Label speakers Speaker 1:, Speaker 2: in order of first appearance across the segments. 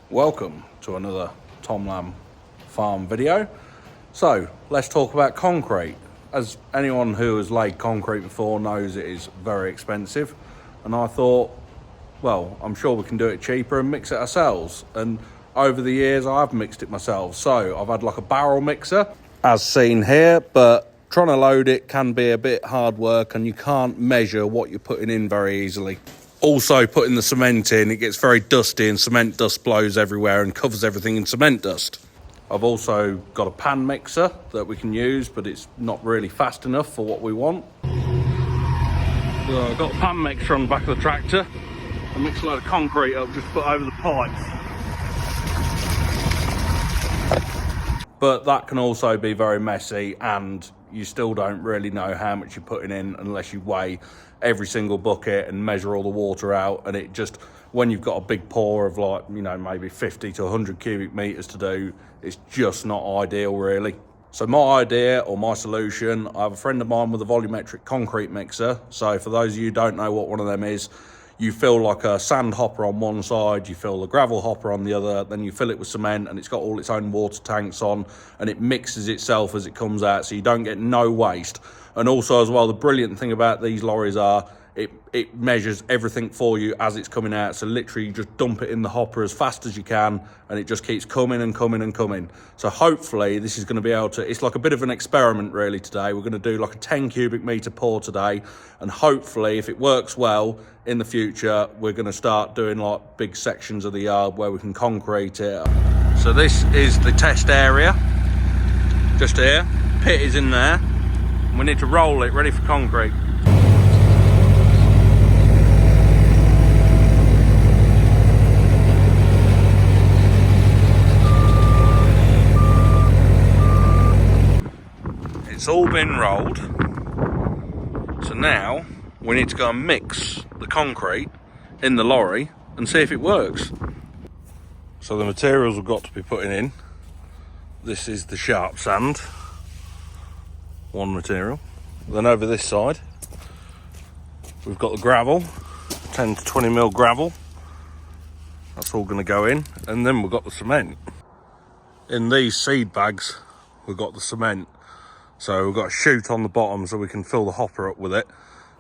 Speaker 1: Welcome to another Tom Lamb farm video. So let's talk about concrete. As anyone who has laid concrete before knows, it is very expensive, and I thought, well, I'm sure we can do it cheaper and mix it ourselves. And over the years I've mixed it myself, so I've had like a barrel mixer as seen here, but trying to load it can be a bit hard work and you can't measure what you're putting in very easily. Also, putting the cement in, it gets very dusty and cement dust blows everywhere and covers everything in cement dust. I've also got a pan mixer that we can use, but it's not really fast enough for what we want. So I've got a pan mixer on the back of the tractor. I mix a load of concrete up, just put over the pipes. But that can also be very messy, and you still don't really know how much you're putting in unless you weigh every single bucket and measure all the water out. And it just, when you've got a big pour of like, you know, maybe 50 to 100 cubic meters to do, it's just not ideal really. So my idea, or my solution, I have a friend of mine with a volumetric concrete mixer. So for those of you who don't know what one of them is, you fill like a sand hopper on one side, you fill the gravel hopper on the other, then you fill it with cement, and it's got all its own water tanks on, and it mixes itself as it comes out, so you don't get no waste. And also as well, the brilliant thing about these lorries are it measures everything for you as it's coming out. So literally you just dump it in the hopper as fast as you can, and it just keeps coming and coming and coming. So hopefully this is going to be able to, it's like a bit of an experiment really today. We're going to do like a 10 cubic meter pour today, and hopefully if it works well in the future, we're going to start doing like big sections of the yard where we can concrete it. So this is the test area, just here. Pit is in there. We need to roll it ready for concrete. It's all been rolled, so now we need to go and mix the concrete in the lorry and see if it works. So the materials we've got to be putting in, this is the sharp sand, one material. Then over this side we've got the gravel, 10 to 20 mil gravel, that's all going to go in. And then we've got the cement. In these seed bags we've got the cement. So we've got a chute on the bottom so we can fill the hopper up with it.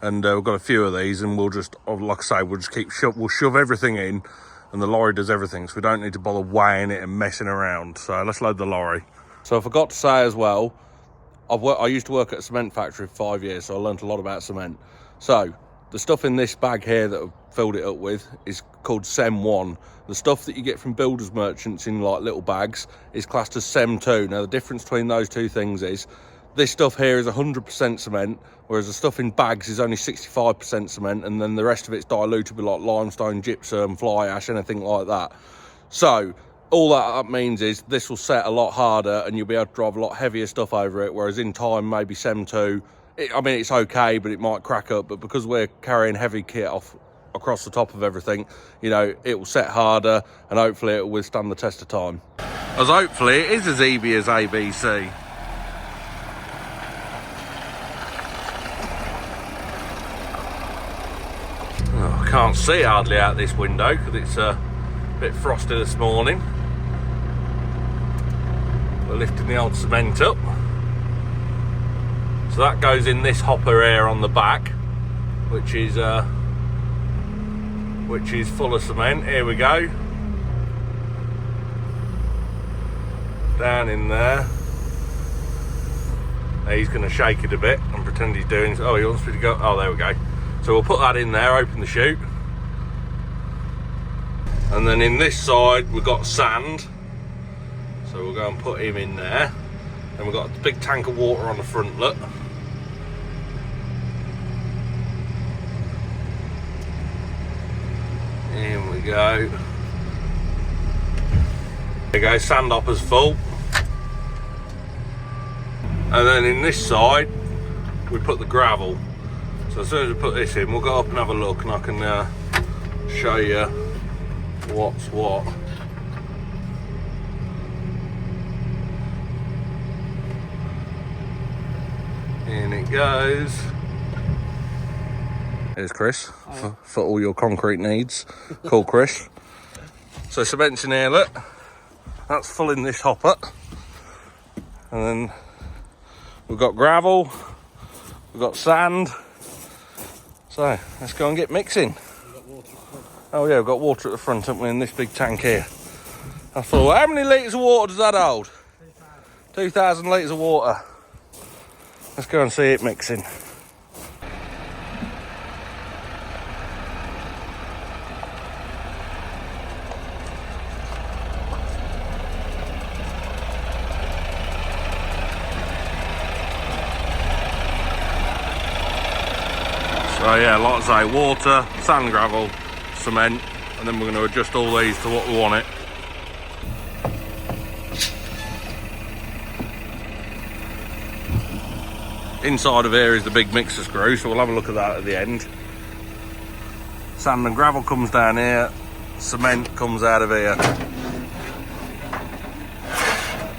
Speaker 1: And we've got a few of these, and we'll just, like I say, we'll just we'll shove everything in, and the lorry does everything. So we don't need to bother weighing it and messing around. So let's load the lorry. So I forgot to say as well, I used to work at a cement factory for 5 years, so I learned a lot about cement. So the stuff in this bag here that I've filled it up with is called SEM 1. The stuff that you get from builders merchants in like little bags is classed as SEM 2. Now the difference between those two things is, this stuff here is 100% cement, whereas the stuff in bags is only 65% cement, and then the rest of it's diluted with like limestone, gypsum, fly ash, anything like that. So all that means is this will set a lot harder, and you'll be able to drive a lot heavier stuff over it, whereas in time, maybe SEM 2, I mean, it's okay, but it might crack up. But because we're carrying heavy kit across the top of everything, you know, it will set harder, and hopefully it will withstand the test of time. As hopefully it is as easy as ABC. Can't see hardly out this window because it's a bit frosty this morning. We're lifting the old cement up, so that goes in this hopper here on the back, which is full of cement. Here we go, down in there. He's going to shake it a bit and pretend he's doing, oh, he wants me to go, oh, there we go. So we'll put that in there, open the chute. And then in this side, we've got sand. So we'll go and put him in there. And we've got a big tank of water on the front, look. In we go. There you go, sand hopper's full. And then in this side, we put the gravel. So as soon as we put this in, we'll go up and have a look, and I can show you what's what. In it goes. Here's Chris for all your concrete needs. Call Chris. So cement's in here, look. That's filling this hopper. And then we've got gravel, we've got sand. So let's go and get mixing. Oh yeah, we've got water at the front, haven't we, in this big tank here. I thought, how many litres of water does that hold? 2,000 litres of water. Let's go and see it mixing. So yeah, like I say, water, sand, gravel, cement, and then we're going to adjust all these to what we want it. Inside of here is the big mixer screw, so we'll have a look at that at the end. Sand and gravel comes down here, cement comes out of here.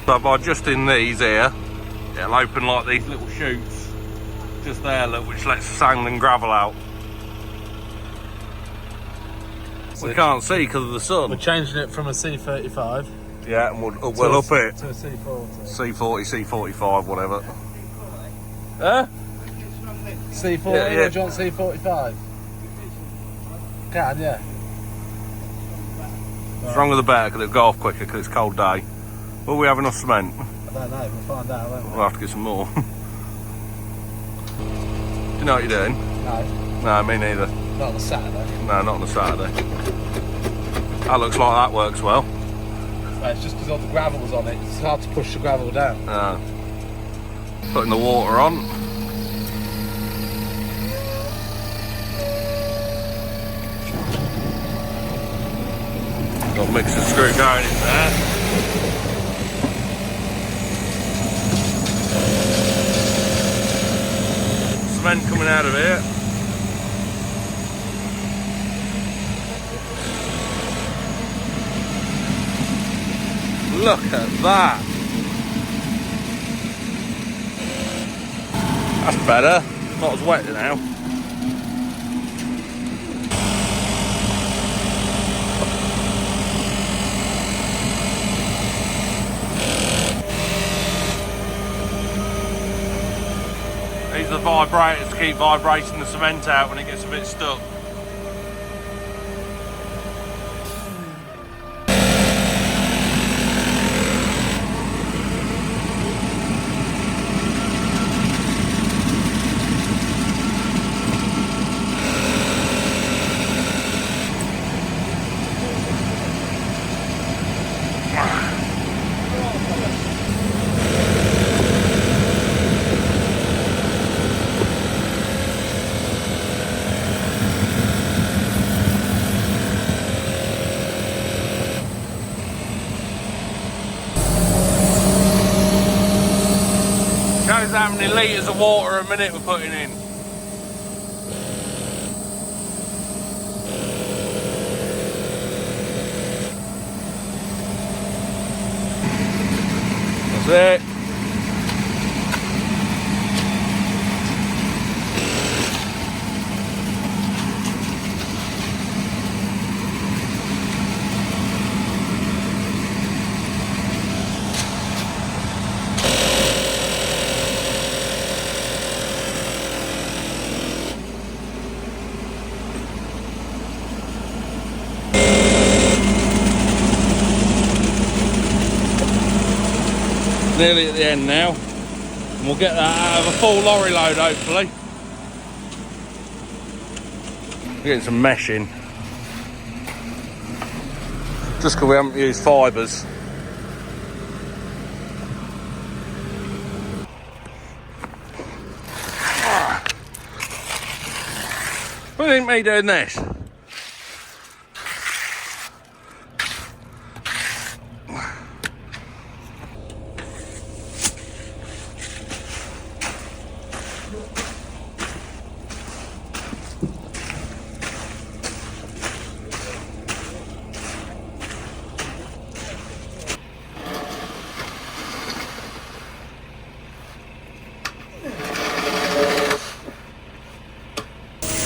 Speaker 1: So by adjusting these here, it'll open like these little chutes just there, look, which lets sand and gravel out. We can't see because of the sun.
Speaker 2: We're changing it from a C35.
Speaker 1: Yeah, and we'll up it.
Speaker 2: To a C40.
Speaker 1: C40, C45, whatever.
Speaker 2: Huh? C40
Speaker 1: Yeah, yeah.
Speaker 2: or do you want C45? Can, yeah.
Speaker 1: The stronger the better, because it'll go off quicker because it's a cold day. Will we have enough cement?
Speaker 2: I don't know, we'll find out, won't we?
Speaker 1: We'll have to get some more. Do you know what you're doing?
Speaker 2: No,
Speaker 1: No, me neither.
Speaker 2: not on a Saturday.
Speaker 1: No, not on a Saturday. That looks like that works well.
Speaker 2: It's just because all the gravel was on it, it's hard to push the gravel down.
Speaker 1: Putting the water on. Got mixer screw going in there. Cement coming out of here. Look at that. That's better. Not as wet now. These are the vibrators to keep vibrating the cement out when it gets a bit stuck. Shows how many litres of water a minute we're putting in. That's it. Nearly at the end now, and we'll get that out of a full lorry load hopefully. We're getting some mesh in, just because we haven't used fibres. What do you think me doing this?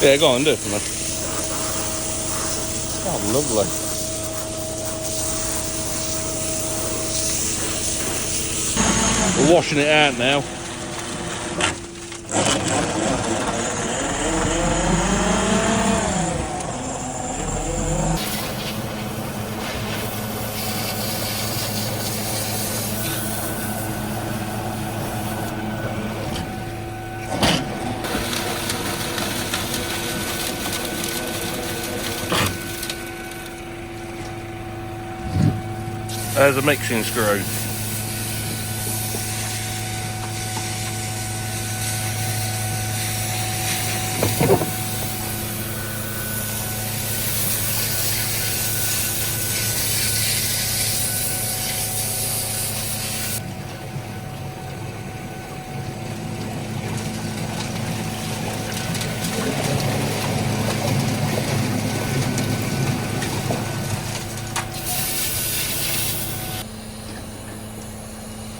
Speaker 1: Yeah, go on, do it for me. Oh, lovely. We're washing it out now. There's a mixing screw.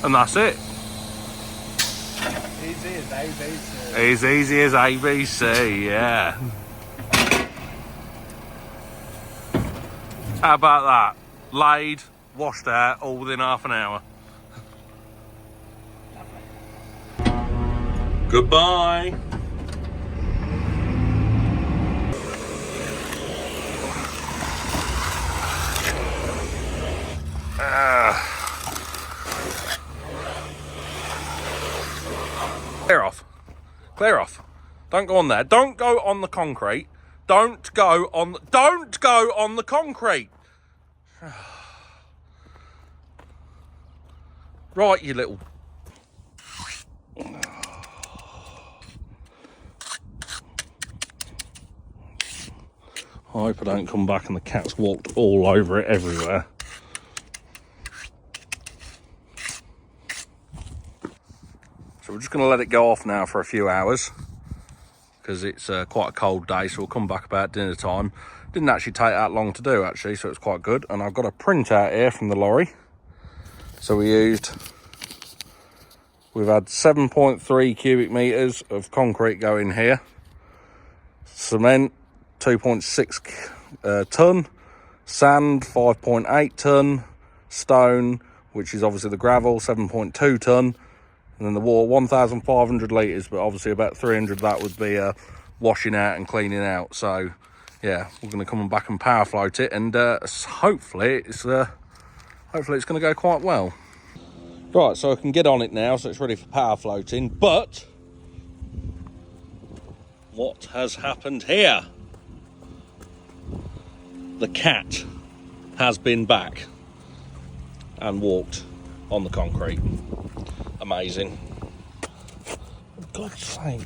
Speaker 1: And that's it.
Speaker 2: Easy as ABC.
Speaker 1: As easy as ABC, yeah. How about that? Laid, washed out, all within half an hour. Goodbye. Clear off. Clear off. Don't go on there. Don't go on the concrete. Don't go on the concrete. Right, you little... I hope I don't come back and the cat's walked all over it everywhere. So we're just going to let it go off now for a few hours because it's quite a cold day, so we'll come back about dinner time. Didn't actually take that long to do actually, so it's quite good. And I've got a printout here from the lorry. So we've had 7.3 cubic metres of concrete going here. Cement, 2.6 tonne. Sand, 5.8 tonne. Stone, which is obviously the gravel, 7.2 tonne. And then the water, 1,500 litres, but obviously about 300 of that would be washing out and cleaning out. So, yeah, we're going to come back and power float it, and hopefully it's going to go quite well. Right, so I can get on it now, so it's ready for power floating. But what has happened here? The cat has been back and walked on the concrete. Amazing. For God's sake,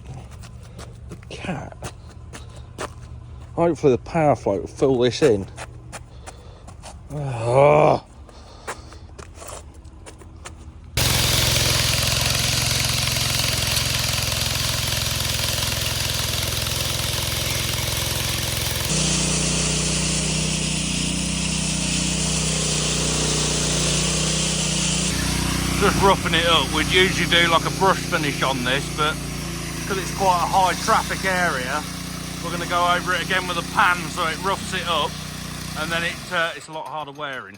Speaker 1: the cat. Hopefully the power float will fill this in. Oh. Just roughing it up. We'd usually do like a brush finish on this, but because it's quite a high traffic area, we're going to go over it again with a pan so it roughs it up, and then it's a lot harder wearing.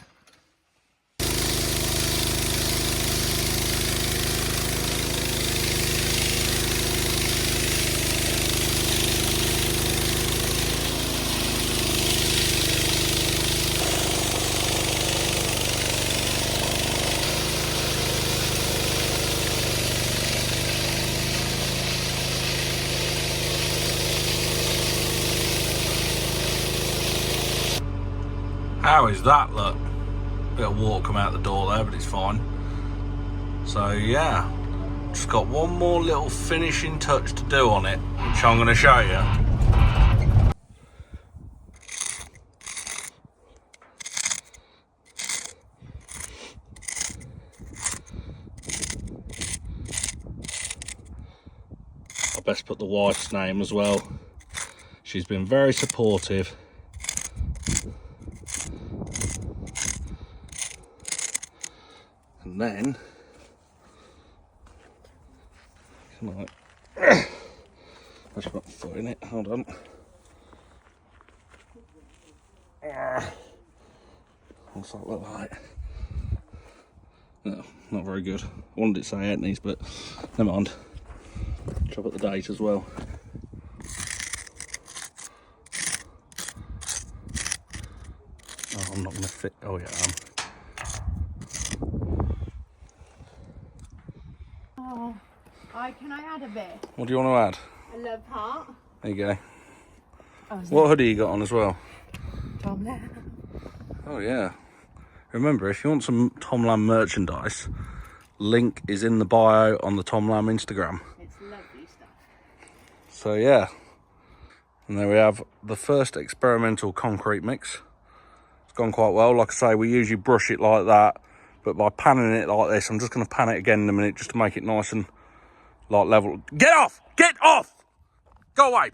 Speaker 1: How is that, look? Bit of water come out the door there, but it's fine. So yeah, just got one more little finishing touch to do on it, which I'm going to show you. I best put the wife's name as well. She's been very supportive. And then, I just got a foot in it, hold on. What's that look like? Oh, not very good. I wanted it to say Etnies, but never mind. Chop up the date as well. Oh, I'm not going to fit. Oh, yeah,
Speaker 3: Oh, can I add a bit?
Speaker 1: What do you want to
Speaker 3: A love heart.
Speaker 1: add? There you go.
Speaker 3: Oh,
Speaker 1: What hoodie you got on as well?
Speaker 3: Tom Lamb.
Speaker 1: Oh, yeah. Remember, if you want some Tom Lamb merchandise, link is in the bio on the Tom Lamb Instagram.
Speaker 3: It's lovely stuff.
Speaker 1: So, yeah. And there we have the first experimental concrete mix. It's gone quite well. Like I say, we usually brush it like that, but by panning it like this, I'm just going to pan it again in a minute just to make it nice and like level. Get off! Get off! Go away!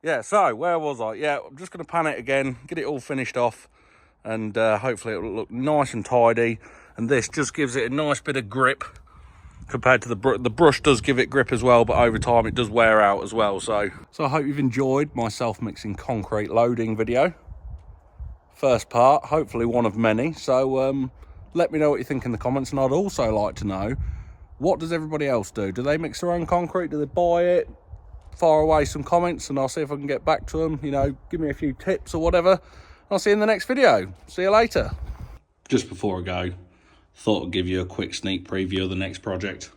Speaker 1: Yeah, so where was I? Yeah, I'm just going to pan it again, get it all finished off, and hopefully it will look nice and tidy. And this just gives it a nice bit of grip compared to the brush does give it grip as well, but over time it does wear out as well. So I hope you've enjoyed my self-mixing concrete loading video. First part, hopefully one of many. So let me know what you think in the comments, and I'd also like to know, what does everybody else do? Do they mix their own concrete? Do they buy it? Fire away some comments and I'll see if I can get back to them. You know, give me a few tips or whatever. I'll see you in the next video. See you later. Just before I go, thought I'd give you a quick sneak preview of the next project.